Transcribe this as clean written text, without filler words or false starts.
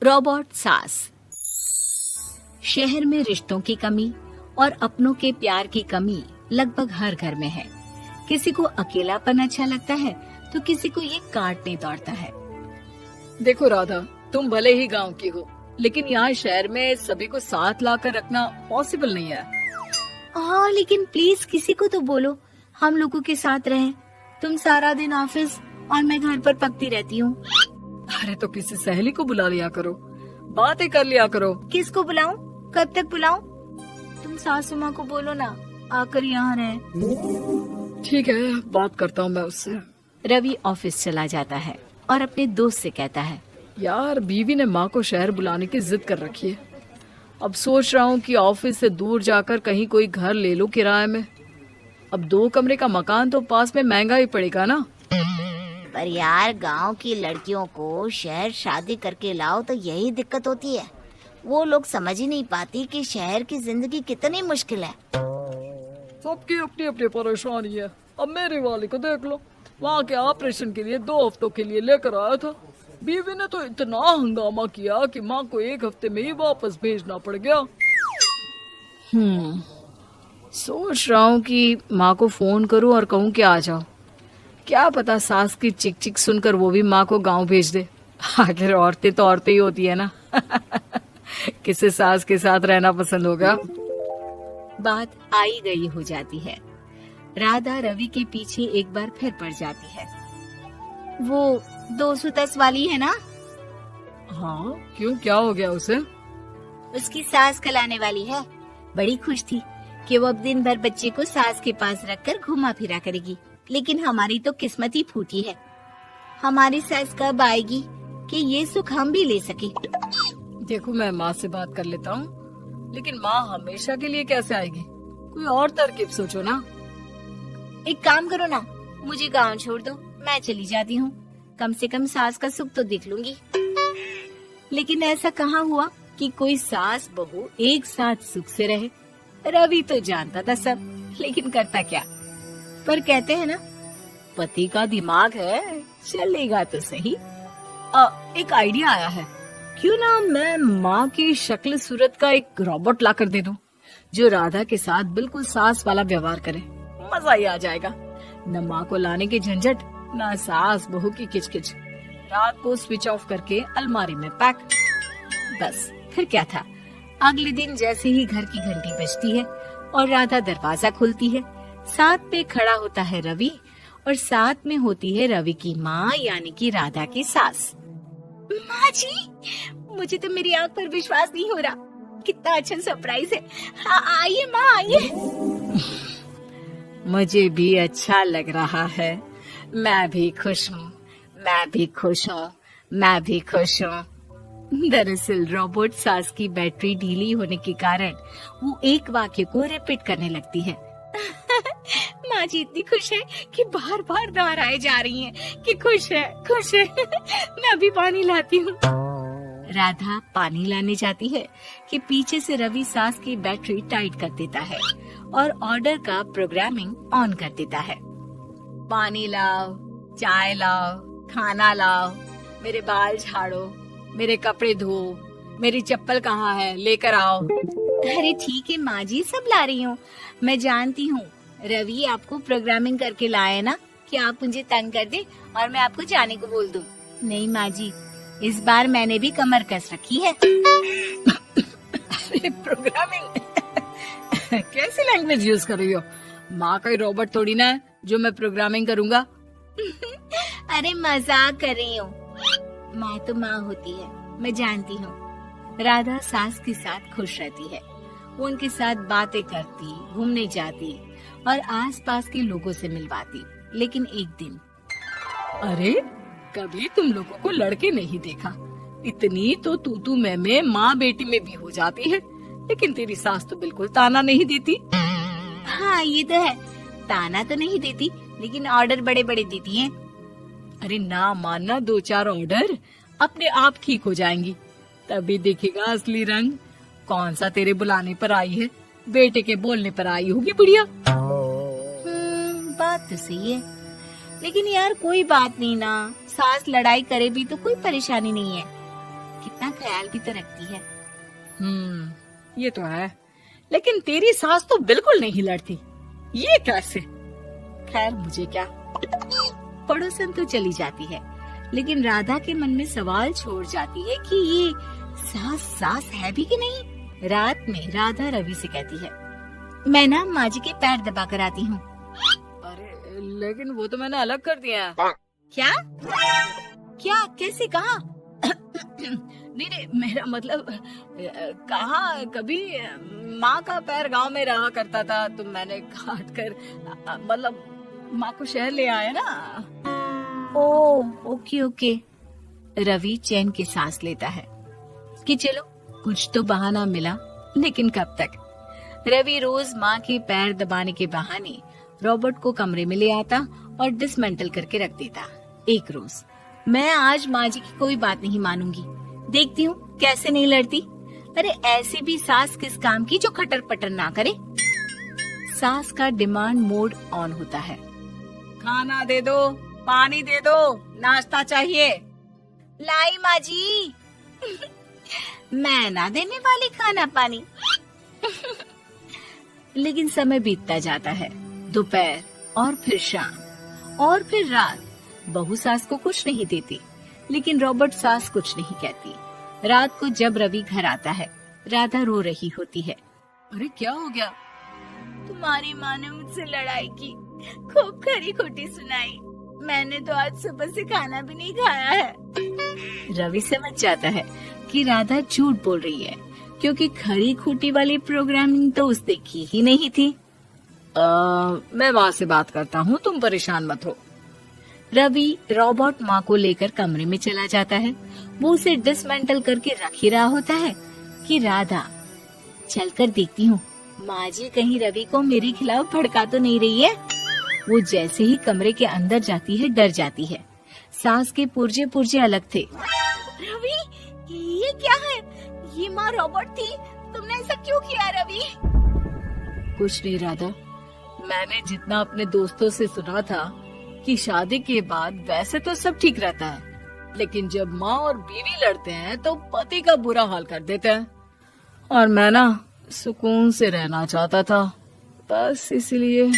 Robot सास। शहर में रिश्तों की कमी और अपनों के प्यार की कमी लगभग हर घर में है। किसी को अकेलापन अच्छा लगता है तो किसी को ये काटने दौड़ता है। देखो राधा, तुम भले ही गांव की हो, लेकिन यहाँ शहर में सभी को साथ लाकर रखना पॉसिबल नहीं है। हाँ, लेकिन प्लीज किसी को तो बोलो हम लोगों के साथ रहें। तुम सारा दिन ऑफिस और मैं घर पर पकती रहती हूँ। अरे तो किसी सहेली को बुला लिया करो, बातें कर लिया करो। किसको बुलाऊं? कब तक बुलाऊं? तुम सासू माँ को बोलो ना आकर यहाँ रहे। ठीक है, बात करता हूँ मैं उससे। रवि ऑफिस चला जाता है और अपने दोस्त से कहता है, यार बीवी ने माँ को शहर बुलाने की जिद कर रखी है। अब सोच रहा हूँ कि ऑफिस से दूर जाकर कहीं कोई घर ले लो किराए में। अब 2 कमरे का मकान तो पास में महंगा ही पड़ेगा ना। पर यार गांव की लड़कियों को शहर शादी करके लाओ तो यही दिक्कत होती है। वो लोग समझ ही नहीं पाती कि शहर की जिंदगी कितनी मुश्किल है। सबकी अपनी अपनी परेशानी है। अब मेरी वाली को देख लो, वहाँ के ऑपरेशन के लिए 2 हफ्तों के लिए लेकर आया था। बीवी ने तो इतना हंगामा किया कि माँ को 1 हफ्ते में ही वापस भेजना पड़ गया। सोच रहा हूँ कि माँ को फोन करूँ और कहूँ कि आ जाओ। क्या पता सास की चिक चिक सुनकर वो भी माँ को गांव भेज दे। आखिर औरतें तो औरतें ही होती है ना। किसे सास के साथ रहना पसंद होगा। बात आई गई हो जाती है। राधा रवि के पीछे एक बार फिर पड़ जाती है। वो 210 वाली है ना? हाँ, क्यों, क्या हो गया उसे? उसकी सास कलाने वाली है। बड़ी खुश थी कि वो अब दिन भर बच्चे को सास के पास रखकर घुमा फिरा करेगी। लेकिन हमारी तो किस्मत ही फूटी है। हमारी सास कब आएगी कि ये सुख हम भी ले सके। देखो, मैं माँ से बात कर लेता हूँ, लेकिन माँ हमेशा के लिए कैसे आएगी? कोई और तरकीब सोचो ना। एक काम करो ना, मुझे गांव छोड़ दो, मैं चली जाती हूँ। कम से कम सास का सुख तो देख लूंगी। लेकिन ऐसा कहाँ हुआ कि कोई सास बहू एक साथ सुख से रहे। रवि तो जानता था सब, लेकिन करता क्या। पर कहते हैं ना, पति का दिमाग है, चलेगा तो सही। एक आइडिया आया है। क्यों ना मैं माँ की शक्ल सूरत का एक रोबोट ला कर दे दूं, जो राधा के साथ बिल्कुल सास वाला व्यवहार करे। मजा ही आ जाएगा। न माँ को लाने की झंझट, न सास बहू की किचकिच। रात को स्विच ऑफ करके अलमारी में पैक। बस फिर क्या था। अगले दिन जैसे ही घर की घंटी बजती है और राधा दरवाजा खोलती है, साथ पे खड़ा होता है रवि और साथ में होती है रवि की माँ यानी कि राधा की सास। माँ जी, मुझे तो मेरी आंख पर विश्वास नहीं हो रहा। कितना अच्छा सरप्राइज है। आइए माँ, आइए। मुझे भी अच्छा लग रहा है। मैं भी खुश हूँ, मैं भी खुश हूँ, मैं भी खुश हूँ। दरअसल रोबोट सास की बैटरी ढीली होने के कारण वो एक वाक्य को रिपीट करने लगती है। माँ जी इतनी खुश है कि बार बार दोहराए जा रही हैं कि खुश है, खुश है। मैं अभी पानी लाती हूँ। राधा पानी लाने जाती है कि पीछे से रवि सास की बैटरी टाइट कर देता है और ऑर्डर का प्रोग्रामिंग ऑन कर देता है। पानी लाओ, चाय लाओ, खाना लाओ, मेरे बाल झाड़ो, मेरे कपड़े धो, मेरी चप्पल कहाँ है, लेकर आओ। अरे ठीक है माँ जी, सब ला रही हूँ। मैं जानती हूँ रवि आपको प्रोग्रामिंग करके लाए ना कि आप मुझे तंग कर दे और मैं आपको जाने को बोल दूँ। नहीं माँ जी, इस बार मैंने भी कमर कस रखी है। प्रोग्रामिंग कैसी लैंग्वेज यूज कर रही हो? माँ का रोबोट थोड़ी ना है जो मैं प्रोग्रामिंग करूँगा। अरे मजाक कर रही हूँ। माँ तो माँ होती है, मैं जानती हूँ। राधा सास के साथ खुश रहती है। वो उनके साथ बातें करती, घूमने जाती और आसपास के लोगों से मिलवाती। लेकिन एक दिन, अरे कभी तुम लोगों को लड़के नहीं देखा। इतनी तो तू मैं माँ बेटी में भी हो जाती है, लेकिन तेरी सास तो बिल्कुल ताना नहीं देती। हाँ ये तो है, ताना तो नहीं देती लेकिन ऑर्डर बड़े बड़े देती है। अरे ना मानना, 2-4 ऑर्डर अपने आप ठीक हो जाएंगी। तभी देखेगा असली रंग। कौन सा तेरे बुलाने पर आई है, बेटे के बोलने पर आई होगी बुढ़िया। बात तो सही है, लेकिन यार कोई बात नहीं ना, सास लड़ाई करे भी तो कोई परेशानी नहीं है। कितना ख्याल भी तो रखती है। ये तो है, लेकिन तेरी सास तो बिल्कुल नहीं लड़ती, ये कैसे? खैर मुझे क्या। पड़ोसन तो चली जाती है, लेकिन राधा के मन में सवाल छोड़ जाती है कि ये सास है भी कि नहीं। रात में राधा रवि से कहती है, मैं ना माँ जी के पैर दबा कर आती हूँ। अरे लेकिन वो तो मैंने अलग कर दिया है। क्या क्या कैसे कहा? नहीं, मेरा मतलब कहा कभी माँ का पैर गांव में रहा करता था, तो मैंने काट कर मतलब माँ को शहर ले आया ना। Okay okay. रवि चैन की सांस लेता है कि चलो कुछ तो बहाना मिला, लेकिन कब तक। रवि रोज माँ के पैर दबाने के बहाने रॉबर्ट को कमरे में ले आता और डिसमेंटल करके रख देता। एक रोज, मैं आज माँ जी की कोई बात नहीं मानूंगी, देखती हूँ कैसे नहीं लड़ती। अरे ऐसी भी सास किस काम की जो खटर पटर ना करे। सास का डिमांड मोड ऑन होता है। खाना दे दो, पानी दे दो, नाश्ता चाहिए। लाई माँ जी। मैं ना देने वाली खाना पानी। लेकिन समय बीतता जाता है, दोपहर और फिर शाम और फिर रात। बहू सास को कुछ नहीं देती, लेकिन रॉबर्ट सास कुछ नहीं कहती। रात को जब रवि घर आता है, राधा रो रही होती है। अरे क्या हो गया? तुम्हारी माँ ने मुझसे लड़ाई की, खूब खरी खोटी सुनाई। मैंने तो आज सुबह से खाना भी नहीं खाया है। रवि समझ जाता है कि राधा झूठ बोल रही है, क्योंकि खरी खोटी वाली प्रोग्रामिंग तो उसने की ही नहीं थी। मैं माँ से बात करता हूँ, तुम परेशान मत हो। रवि रॉबर्ट माँ को लेकर कमरे में चला जाता है। वो उसे डिसमेंटल करके रख ही रहा होता है कि राधा, चलकर देखती हूँ माँ जी कहीं रवि को मेरे खिलाफ भड़का तो नहीं रही है। वो जैसे ही कमरे के अंदर जाती है, डर जाती है। सास के पुर्जे पुर्जे अलग थे। रवि, ये क्या है? ये माँ रॉबर्ट थी, तुमने ऐसा क्यों किया रवि? कुछ नहीं राधा, मैंने जितना अपने दोस्तों से सुना था कि शादी के बाद वैसे तो सब ठीक रहता है, लेकिन जब माँ और बीवी लड़ते हैं तो पति का बुरा हाल कर देते हैं। और मैं ना सुकून से रहना चाहता था, बस इसलिए।